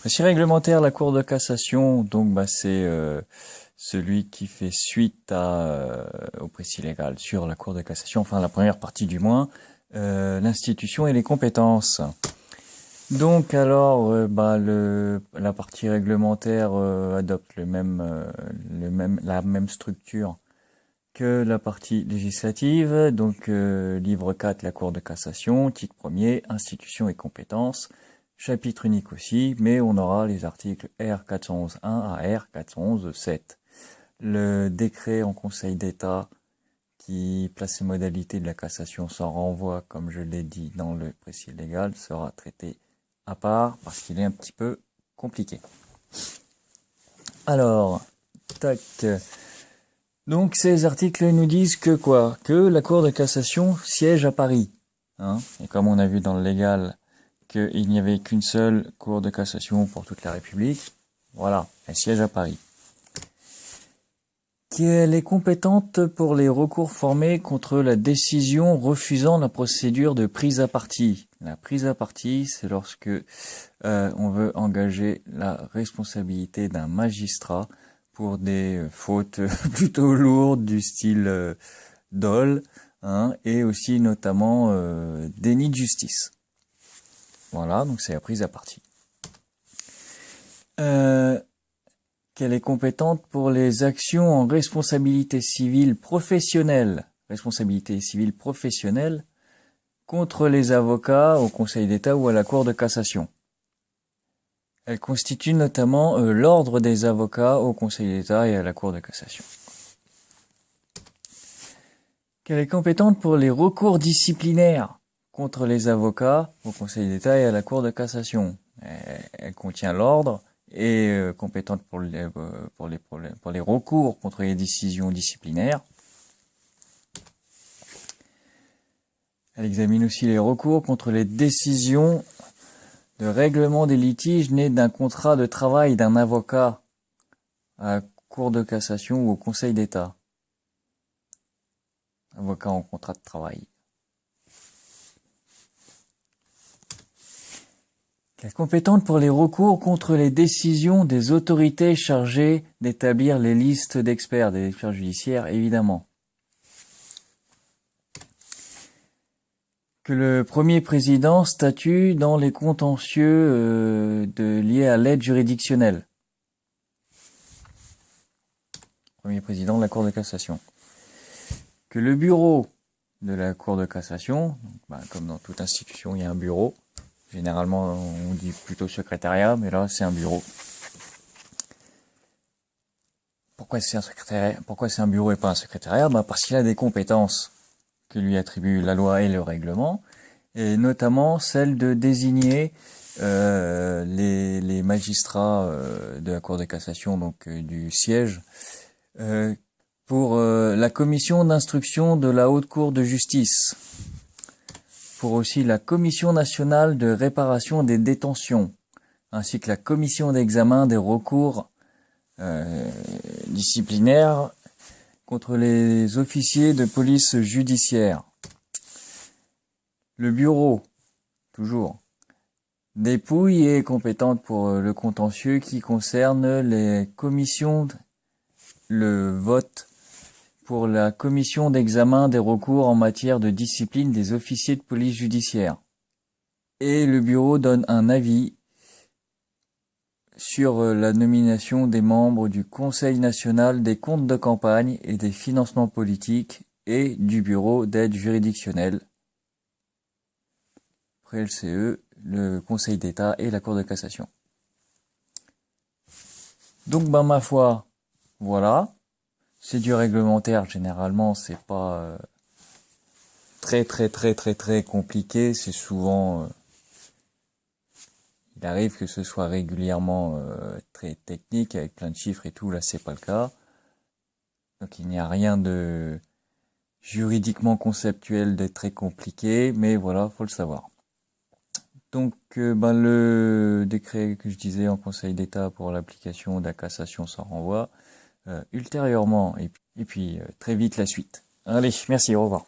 Précis réglementaire, la Cour de cassation, donc c'est celui qui fait suite au précis légal sur la Cour de cassation, enfin la première partie du moins, l'institution et les compétences. Donc alors, la partie réglementaire adopte la même structure que la partie législative. Donc livre 4, la Cour de cassation, titre 1er, institution et compétences. Chapitre unique aussi, mais on aura les articles R411.1 à R411.7. Le décret en Conseil d'État qui place les modalités de la cassation sans renvoi, comme je l'ai dit dans le précis légal, sera traité à part parce qu'il est un petit peu compliqué. Alors, tac. Donc ces articles nous disent que quoi? Que la Cour de cassation siège à Paris. Et comme on a vu dans le légal qu'il n'y avait qu'une seule Cour de cassation pour toute la République, voilà, elle siège à Paris. Qu'elle est compétente pour les recours formés contre la décision refusant la procédure de prise à partie. La prise à partie, c'est lorsque on veut engager la responsabilité d'un magistrat pour des fautes plutôt lourdes du style dol, et aussi notamment déni de justice. Voilà, donc c'est la prise à partie. Qu'elle est compétente pour les actions en responsabilité civile professionnelle, contre les avocats au Conseil d'État ou à la Cour de cassation. Elle constitue notamment l'ordre des avocats au Conseil d'État et à la Cour de cassation. Qu'elle est compétente pour les recours disciplinaires contre les avocats au Conseil d'État et à la Cour de cassation. Elle contient l'ordre et compétente pour les recours contre les décisions disciplinaires. Elle examine aussi les recours contre les décisions de règlement des litiges nés d'un contrat de travail d'un avocat à la Cour de cassation ou au Conseil d'État. Avocat en contrat de travail. Elle est compétente pour les recours contre les décisions des autorités chargées d'établir les listes d'experts, des experts judiciaires, évidemment. Que le premier président statue dans les contentieux liés à l'aide juridictionnelle. Premier président de la Cour de cassation. Que le bureau de la Cour de cassation, comme dans toute institution, il y a un bureau. Généralement, on dit plutôt secrétariat, mais là, c'est un bureau. Pourquoi c'est un secrétariat? Pourquoi c'est un bureau et pas un secrétariat? Parce qu'il a des compétences que lui attribue la loi et le règlement, et notamment celle de désigner les magistrats de la Cour de cassation, donc du siège, pour la commission d'instruction de la Haute Cour de justice, pour aussi la Commission nationale de réparation des détentions, ainsi que la commission d'examen des recours disciplinaires contre les officiers de police judiciaire. Le bureau, toujours, dépouille et est compétente pour le contentieux qui concerne les commissions, le vote pour la commission d'examen des recours en matière de discipline des officiers de police judiciaire. Et le bureau donne un avis sur la nomination des membres du Conseil national des comptes de campagne et des financements politiques et du bureau d'aide juridictionnelle, après le CE, le Conseil d'État et la Cour de cassation. Donc ma foi, voilà. C'est du réglementaire, généralement c'est pas très compliqué, c'est souvent il arrive que ce soit régulièrement très technique avec plein de chiffres et tout, là c'est pas le cas. Donc il n'y a rien de juridiquement conceptuel de très compliqué, mais voilà, faut le savoir. Donc le décret que je disais en Conseil d'État pour l'application de la cassation sans renvoi ultérieurement, et puis très vite la suite. Allez, merci, au revoir.